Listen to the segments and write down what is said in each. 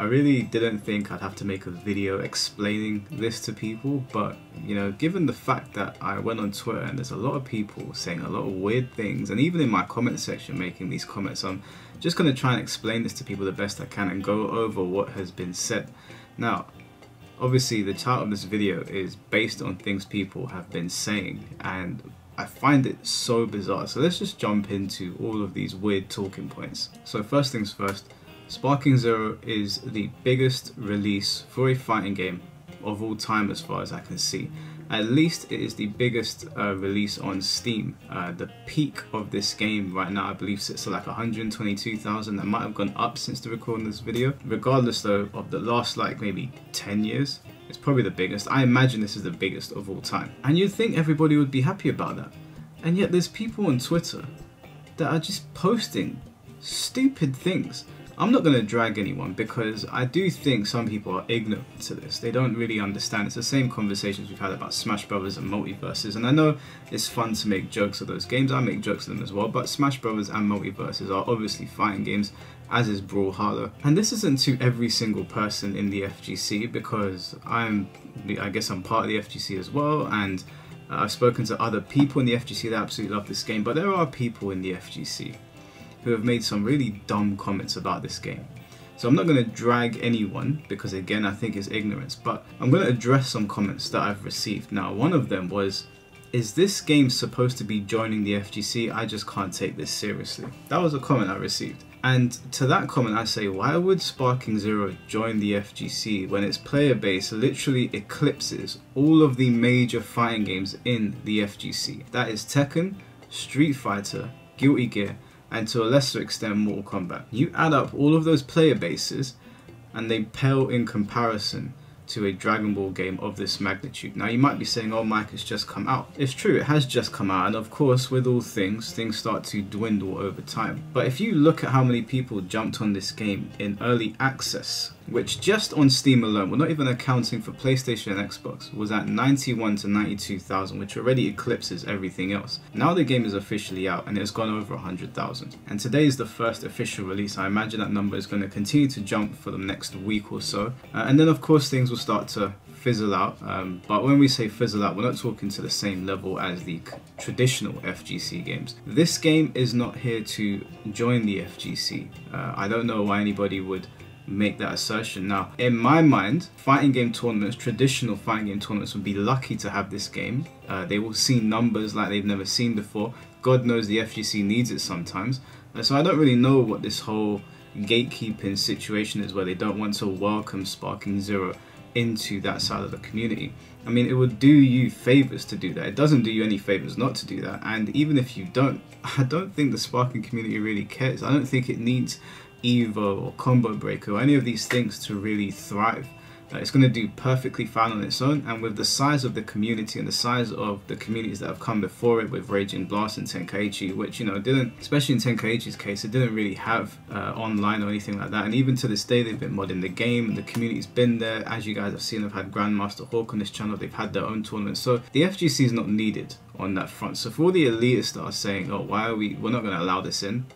I really didn't think I'd have to make a video explaining this to people, but you know, given the fact that I went on Twitter and there's a lot of people saying a lot of weird things, and even in my comment section making these comments, I'm just going to try and explain this to people the best I can and go over what has been said. Now, obviously the title of this video is based on things people have been saying, and I find it so bizarre. So let's just jump into all of these weird talking points. So first things first, Sparking Zero is the biggest release for a fighting game of all time as far as I can see. At least it is the biggest release on Steam. The peak of this game right now I believe sits at like 122,000. That might have gone up since the recording of this video. Regardless though of the last like maybe 10 years, it's probably the biggest. I imagine this is the biggest of all time. And you'd think everybody would be happy about that. And yet there's people on Twitter that are just posting stupid things. I'm not going to drag anyone because I do think some people are ignorant to this. They don't really understand. It's the same conversations we've had about Smash Brothers and Multiverses, and I know it's fun to make jokes of those games. I make jokes of them as well, but Smash Brothers and Multiverses are obviously fighting games, as is Brawlhalla. And this isn't to every single person in the FGC, because I guess I'm part of the FGC as well, and I've spoken to other people in the FGC that absolutely love this game, but there are people in the FGC who have made some really dumb comments about this game. So I'm not going to drag anyone because again I think it's ignorance, but I'm going to address some comments that I've received. Now one of them was, is this game supposed to be joining the FGC? I just can't take this seriously. That was a comment I received. And to that comment I say, why would Sparking Zero join the FGC when its player base literally eclipses all of the major fighting games in the FGC? That is Tekken, Street Fighter, Guilty Gear, and to a lesser extent Mortal Kombat. You add up all of those player bases and they pale in comparison to a Dragon Ball game of this magnitude. Now you might be saying, oh Mike, it's just come out. It's true, it has just come out, and of course with all things start to dwindle over time. But if you look at how many people jumped on this game in early access, which just on Steam alone, we're not even accounting for PlayStation and Xbox, was at 91 to 92,000, which already eclipses everything else. Now the game is officially out and it's gone over 100,000. And today is the first official release. I imagine that number is going to continue to jump for the next week or so. And then of course things will start to fizzle out. But when we say fizzle out, we're not talking to the same level as the traditional FGC games. This game is not here to join the FGC. I don't know why anybody would make that assertion. Now in my mind, fighting game tournaments, traditional fighting game tournaments would be lucky to have this game. They will see numbers like they've never seen before. God knows the FGC needs it sometimes. So I don't really know what this whole gatekeeping situation is where they don't want to welcome Sparking Zero into that side of the community. I mean, it would do you favors to do that. It doesn't do you any favors not to do that. And even if you don't, I don't think the Sparking community really cares. I don't think it needs Evo or Combo Breaker or any of these things to really thrive. It's going to do perfectly fine on its own, and with the size of the community and the size of the communities that have come before it with Raging Blast and Tenkaichi, which, you know, didn't, especially in Tenkaichi's case, it didn't really have online or anything like that, and even to this day they've been modding the game and the community's been there. As you guys have seen, they've had Grandmaster Hawk on this channel, they've had their own tournaments, so the FGC is not needed on that front. So for all the elitists that are saying, oh, we're not going to allow this in,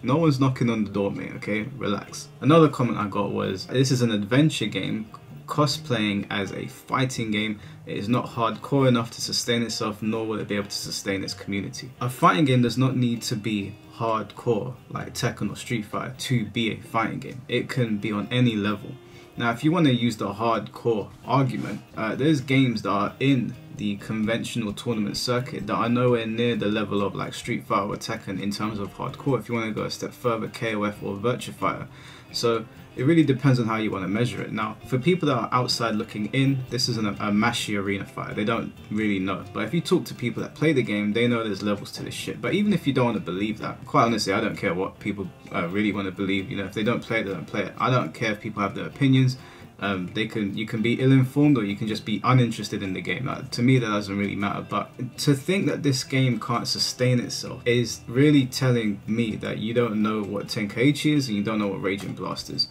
no one's knocking on the door, mate, okay? Relax. Another comment I got was, this is an adventure game cosplaying as a fighting game. It is not hardcore enough to sustain itself, nor will it be able to sustain its community. A fighting game does not need to be hardcore like Tekken or Street Fighter to be a fighting game. It can be on any level. Now if you want to use the hardcore argument, there's games that are in the conventional tournament circuit that are nowhere near the level of like Street Fighter or Tekken in terms of hardcore. If you want to go a step further, KOF or Virtua Fighter. So it really depends on how you want to measure it. Now for people that are outside looking in, this isn't a Mashi arena fighter. They don't really know, but if you talk to people that play the game, they know there's levels to this shit. But even if you don't want to believe that, quite honestly, I don't care what people really want to believe. You know, if they don't play it, they don't play it. I don't care if people have their opinions. You can be ill-informed or you can just be uninterested in the game. To me that doesn't really matter, but to think that this game can't sustain itself is really telling me that you don't know what Tenkaichi is and you don't know what Raging Blast is.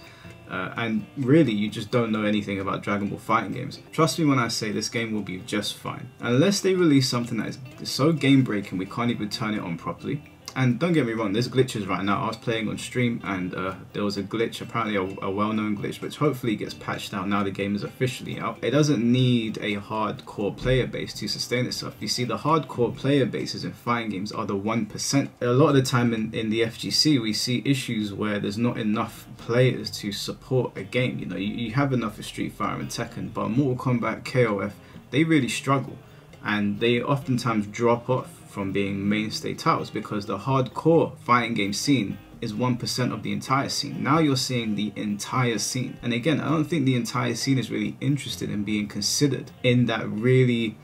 And really you just don't know anything about Dragon Ball fighting games. Trust me when I say this game will be just fine. Unless they release something that is so game breaking we can't even turn it on properly. And don't get me wrong, there's glitches right now. I was playing on stream and there was a glitch, apparently a well-known glitch, which hopefully gets patched out now the game is officially out. It doesn't need a hardcore player base to sustain itself. You see, the hardcore player bases in fighting games are the 1%. A lot of the time in the FGC, we see issues where there's not enough players to support a game. You know, you have enough of Street Fighter and Tekken, but Mortal Kombat, KOF, they really struggle. And they oftentimes drop off from being mainstay titles because the hardcore fighting game scene is 1% of the entire scene. Now you're seeing the entire scene. And again, I don't think the entire scene is really interested in being considered in that really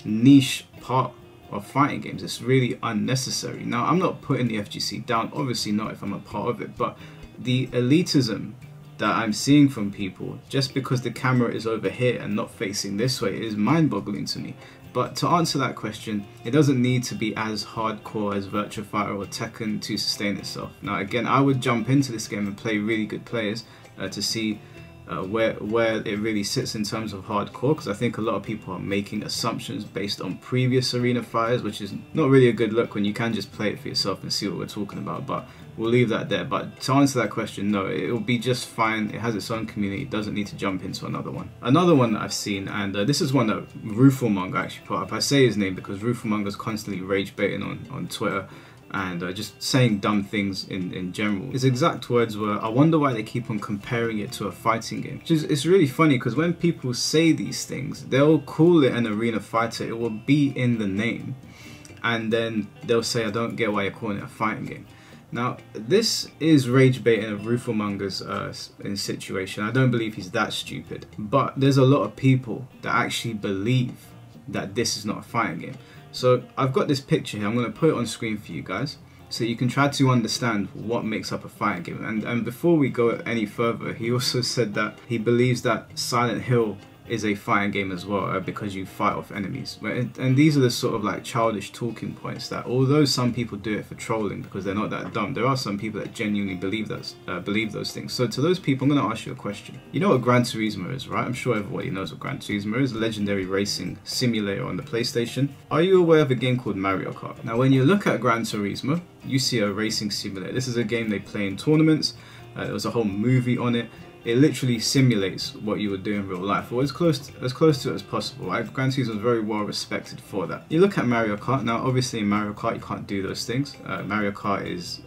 niche part of fighting games. It's really unnecessary. Now, I'm not putting the FGC down, obviously not if I'm a part of it, but the elitism that I'm seeing from people just because the camera is over here and not facing this way is mind-boggling to me. But to answer that question, it doesn't need to be as hardcore as Virtua Fighter or Tekken to sustain itself. Now again, I would jump into this game and play really good players to see where it really sits in terms of hardcore, because I think a lot of people are making assumptions based on previous arena fighters, which is not really a good look when you can just play it for yourself and see what we're talking about. But we'll leave that there. But to answer that question, no, it will be just fine. It has its own community. It doesn't need to jump into another one. Another one that I've seen, and this is one that Rufelmonger actually put up. I say his name because Rufelmonger's constantly rage baiting on Twitter and just saying dumb things in general. His exact words were, "I wonder why they keep on comparing it to a fighting game." It's really funny because when people say these things, they'll call it an arena fighter. It will be in the name. And then they'll say, "I don't get why you're calling it a fighting game." Now, this is rage baiting of Rufelmonger's situation. I don't believe he's that stupid. But there's a lot of people that actually believe that this is not a fighting game. So I've got this picture here. I'm going to put it on screen for you guys so you can try to understand what makes up a fighting game. And before we go any further, he also said that he believes that Silent Hill is a fighting game as well because you fight off enemies. And these are the sort of like childish talking points that, although some people do it for trolling because they're not that dumb, there are some people that genuinely believe those things. So to those people, I'm going to ask you a question. You know what Gran Turismo is, right? I'm sure everybody knows what Gran Turismo is, a legendary racing simulator on the PlayStation. Are you aware of a game called Mario Kart? Now, when you look at Gran Turismo, you see a racing simulator. This is a game they play in tournaments. There was a whole movie on it. It literally simulates what you would do in real life, or as close to it as possible. Gran Turismo was very well respected for that. You look at Mario Kart. Now, obviously in Mario Kart you can't do those things. Mario Kart is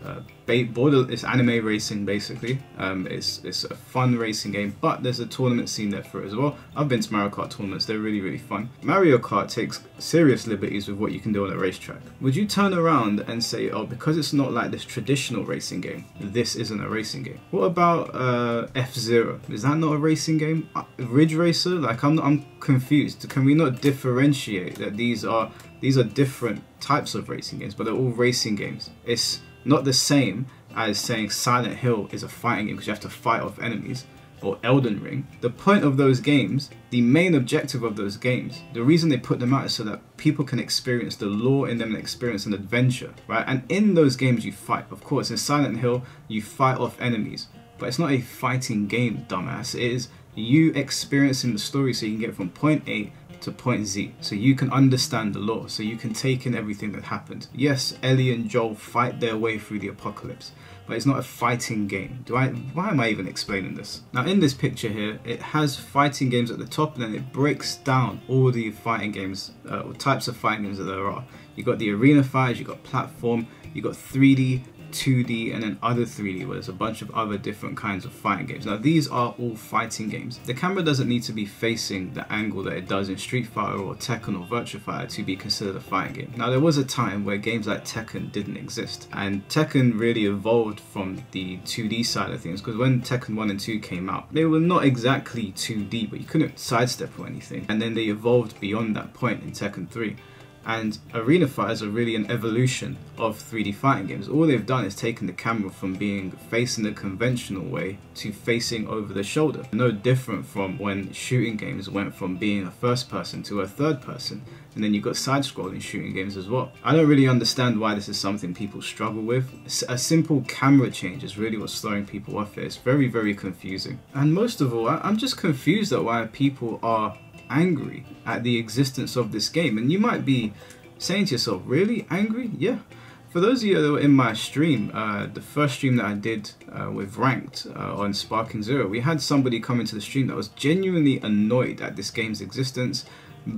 it's anime racing basically. It's a fun racing game, but there's a tournament scene there for it as well. I've been to Mario Kart tournaments, they're really, really fun. Mario Kart takes serious liberties with what you can do on a racetrack. Would you turn around and say, oh, because it's not like this traditional racing game, this isn't a racing game? What about F-Zero? Is that not a racing game? Ridge Racer? Like, I'm confused. Can we not differentiate that these are different types of racing games, but they're all racing games? It's not the same as saying Silent Hill is a fighting game because you have to fight off enemies, or Elden Ring. The point of those games, the main objective of those games, the reason they put them out is so that people can experience the lore in them and experience an adventure, right? And in those games you fight. Of course, in Silent Hill, you fight off enemies, but it's not a fighting game, dumbass. It is you experiencing the story so you can get from point A to point Z, so you can understand the lore, so you can take in everything that happened. Yes, Ellie and Joel fight their way through the apocalypse, but it's not a fighting game. Why am I even explaining this? Now, in this picture here, it has fighting games at the top, and then it breaks down all the fighting games, types of fighting games that there are. You got the arena fighters, you got platform, you got 3D, 2D, and then other 3D, where there's a bunch of other different kinds of fighting games. Now, these are all fighting games. The camera doesn't need to be facing the angle that it does in Street Fighter or Tekken or Virtua Fighter to be considered a fighting game. Now, there was a time where games like Tekken didn't exist, and Tekken really evolved from the 2D side of things, because when Tekken 1 and 2 came out, they were not exactly 2D, but you couldn't sidestep or anything, and then they evolved beyond that point in Tekken 3. And arena fighters are really an evolution of 3D fighting games. All they've done is taken the camera from being facing the conventional way to facing over the shoulder. No different from when shooting games went from being a first person to a third person. And then you've got side-scrolling shooting games as well. I don't really understand why this is something people struggle with. A simple camera change is really what's throwing people off here. It's very, very confusing. And most of all, I'm just confused at why people are angry at the existence of this game. And you might be saying to yourself, really angry? Yeah, For those of you that were in my stream, the first stream that I did with Ranked on Sparking Zero, we had somebody come into the stream that was genuinely annoyed at this game's existence,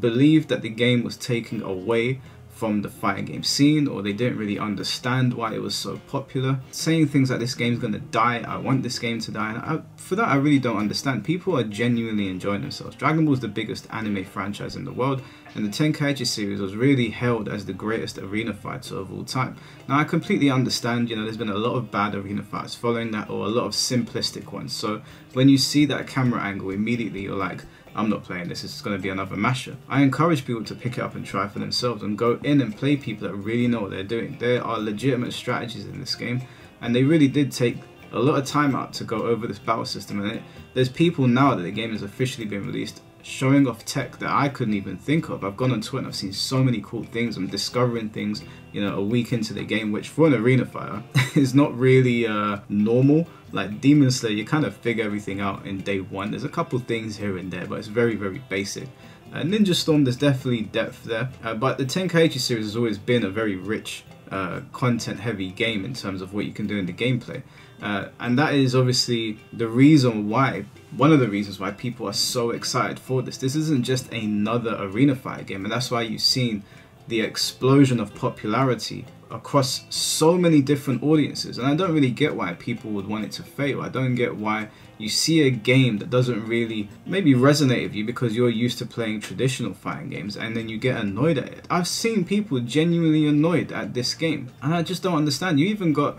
believed that the game was taking away from the fighting game scene, or they didn't really understand why it was so popular, saying things like this game's gonna die, I want this game to die, and for that I really don't understand. People are genuinely enjoying themselves. Dragon Ball is the biggest anime franchise in the world, and the Tenkaichi series was really hailed as the greatest arena fighter of all time. Now I completely understand, you know, there's been a lot of bad arena fights following that, or a lot of simplistic ones, so when you see that camera angle, immediately you're like, I'm not playing this, it's going to be another masher. I encourage people to pick it up and try for themselves and go in and play people that really know what they're doing. There are legitimate strategies in this game, and they really did take a lot of time out to go over this battle system, and there's people now that the game has officially been released showing off tech that I couldn't even think of. I've gone on Twitter and I've seen so many cool things. I'm discovering things, you know, a week into the game, which for an arena fighter is not really normal. Like Demon Slayer, you kind of figure everything out in day one. There's a couple things here and there, but it's very, very basic. Ninja Storm, there's definitely depth there, but the Tenkaichi series has always been a very rich, content-heavy game in terms of what you can do in the gameplay. And that is obviously the reason why, one of the reasons why people are so excited for this. This isn't just another arena fighter game, and that's why you've seen the explosion of popularity across so many different audiences. And I don't really get why people would want it to fail. I don't get why you see a game that doesn't really maybe resonate with you because you're used to playing traditional fighting games, and then you get annoyed at it. I've seen people genuinely annoyed at this game, and I just don't understand. You even got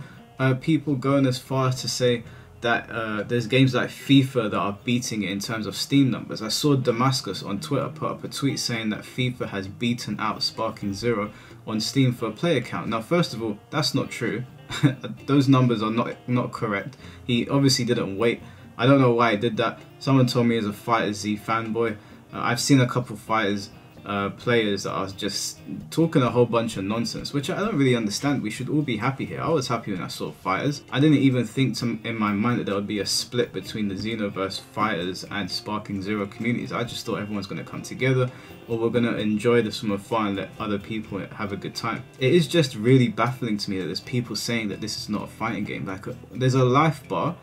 people going as far as to say that there's games like FIFA that are beating it in terms of Steam numbers. I saw Damascus on Twitter put up a tweet saying that FIFA has beaten out Sparking Zero on Steam for a player count. Now, first of all, that's not true. Those numbers are not correct. He obviously didn't wait. I don't know why he did that. Someone told me as a Fighter Z fanboy. I've seen a couple players that are just talking a whole bunch of nonsense, which I don't really understand. We should all be happy here. I was happy when I saw Fighters. I didn't even think in my mind that there would be a split between the Xenoverse Fighters and Sparking Zero communities. I just thought everyone's going to come together, or we're going to enjoy this from afar and let other people have a good time. It is just really baffling to me that there's people saying that this is not a fighting game. Like, there's a life bar,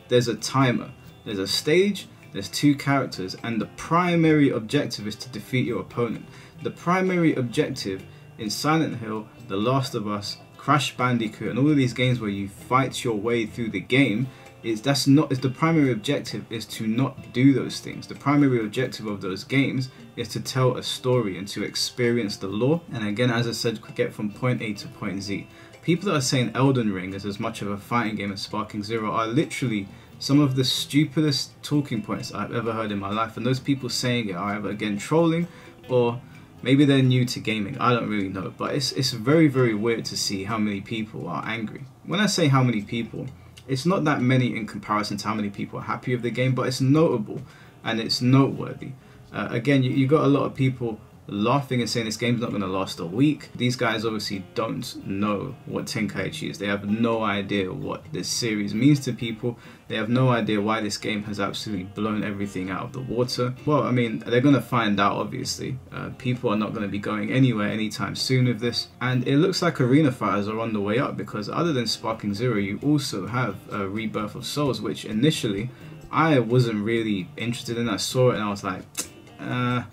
there's a timer, there's a stage, there's two characters, and the primary objective is to defeat your opponent. The primary objective in Silent Hill, The Last of Us, Crash Bandicoot, and all of these games where you fight your way through the game, the primary objective is to not do those things. The primary objective of those games is to tell a story and to experience the lore, and again, as I said, get from point A to point Z. People that are saying Elden Ring is as much of a fighting game as Sparking Zero are literally some of the stupidest talking points I've ever heard in my life, and those people saying it are either, again, trolling, or maybe they're new to gaming. I don't really know, but it's very, very weird to see how many people are angry. When I say how many people, it's not that many in comparison to how many people are happy with the game, but it's notable and it's noteworthy. Again, you got a lot of people laughing and saying this game's not going to last a week. These guys obviously don't know what Tenkaichi is. They have no idea what this series means to people. They have no idea why this game has absolutely blown everything out of the water. Well, I mean, they're going to find out, obviously. People are not going to be going anywhere anytime soon with this. And it looks like arena fighters are on the way up, because other than Sparking Zero, you also have Rebirth of Souls, which initially I wasn't really interested in. I saw it and I was like,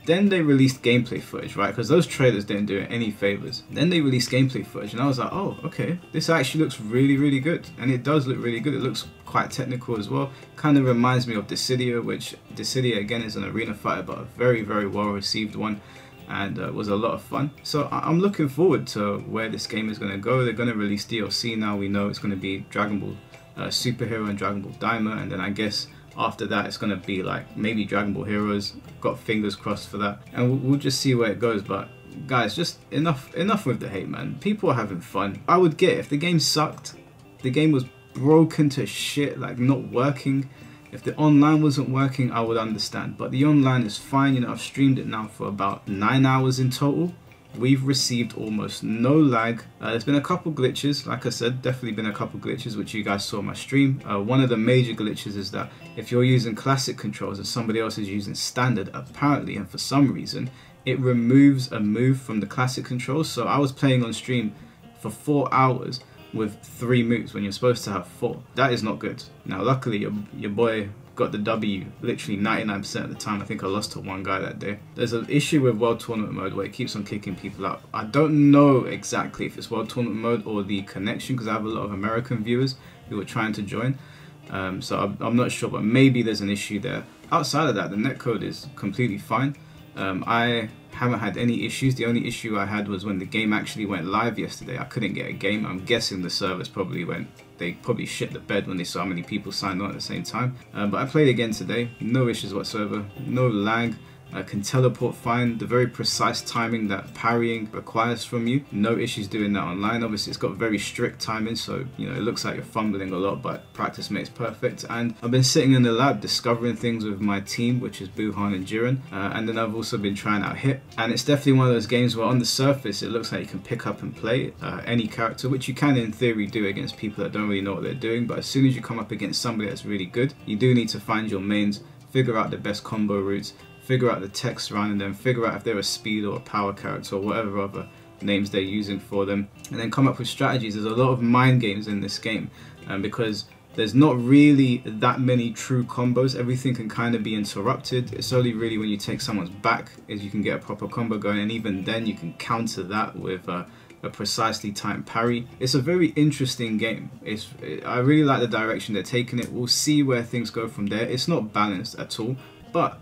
then they released gameplay footage, right? Because those trailers didn't do it any favors. Then they released gameplay footage and I was like, oh, okay, this actually looks really, really good. And it does look really good. It looks quite technical as well. Kind of reminds me of Dissidia, which Dissidia again is an arena fighter, but a very, very well received one, and was a lot of fun. So I'm looking forward to where this game is going to go. They're going to release DLC now. We know it's going to be Dragon Ball Superhero and Dragon Ball Daima, and then I guess after that it's going to be like maybe Dragon Ball Heroes. Got fingers crossed for that, and we'll just see where it goes. But guys, just enough with the hate, man. People are having fun. I would get if the game sucked, the game was broken to shit, like not working. If the online wasn't working, I would understand, but the online is fine. You know, I've streamed it now for about 9 hours in total. We've received almost no lag. There's been a couple glitches, like I said, definitely been a couple glitches, which you guys saw in my stream. One of the major glitches is that if you're using classic controls and somebody else is using standard, apparently, and for some reason, it removes a move from the classic controls. So I was playing on stream for 4 hours with 3 moves when you're supposed to have 4. That is not good. Now luckily your boy got the W literally 99% of the time. I think I lost to one guy that day. There's an issue with World Tournament mode where it keeps on kicking people out. I don't know exactly if it's World Tournament mode or the connection, because I have a lot of American viewers who are trying to join. So I'm not sure, but maybe there's an issue there. Outside of that, the netcode is completely fine. I haven't had any issues. The only issue I had was when the game actually went live yesterday. I couldn't get a game. I'm guessing the servers probably they probably shit the bed when they saw how many people signed on at the same time. But I played again today, no issues whatsoever, no lag. I can teleport fine, the very precise timing that parrying requires from you, no issues doing that online. Obviously it's got very strict timing, so you know it looks like you're fumbling a lot, but practice makes perfect. And I've been sitting in the lab discovering things with my team, which is Buhan and Jiren, and then I've also been trying out Hit, and it's definitely one of those games where on the surface it looks like you can pick up and play any character, which you can in theory do against people that don't really know what they're doing, but as soon as you come up against somebody that's really good, you do need to find your mains, figure out the best combo routes, figure out the tech surrounding them, figure out if they're a speed or a power character or whatever other names they're using for them, and then come up with strategies. There's a lot of mind games in this game, because there's not really that many true combos. Everything can kind of be interrupted. It's only really when you take someone's back is you can get a proper combo going, and even then you can counter that with a precisely timed parry. It's a very interesting game. I really like the direction they're taking it. We'll see where things go from there. It's not balanced at all, but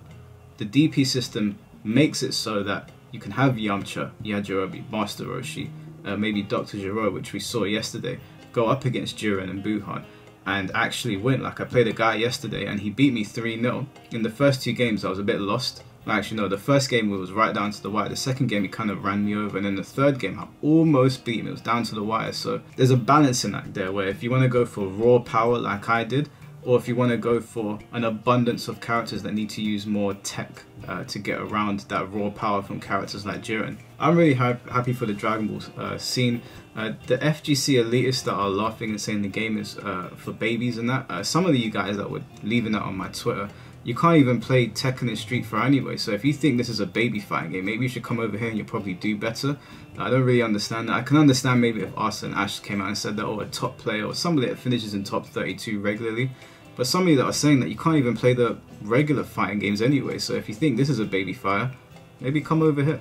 the DP system makes it so that you can have Yamcha, Yajirobe, Master Roshi, maybe Dr. Gero, which we saw yesterday, go up against Jiren and Buhan and actually win. Like I played a guy yesterday and he beat me 3-0. In the first 2 games I was a bit lost. Actually no, the first game it was right down to the wire. The second game he kind of ran me over, and then the third game I almost beat him. It was down to the wire. So there's a balancing act there where if you want to go for raw power like I did, or if you want to go for an abundance of characters that need to use more tech to get around that raw power from characters like Jiren. I'm really happy for the Dragon Ball scene. The FGC elitists that are laughing and saying the game is for babies and that, some of you guys that were leaving that on my Twitter, you can't even play Tekken and Street Fighter anyway, so if you think this is a baby fighting game, maybe you should come over here and you'll probably do better. I don't really understand that. I can understand maybe if Arthur and Ash came out and said that, or a top player or somebody that finishes in top 32 regularly. But some of you that are saying that you can't even play the regular fighting games anyway, so if you think this is a baby fire, maybe come over here.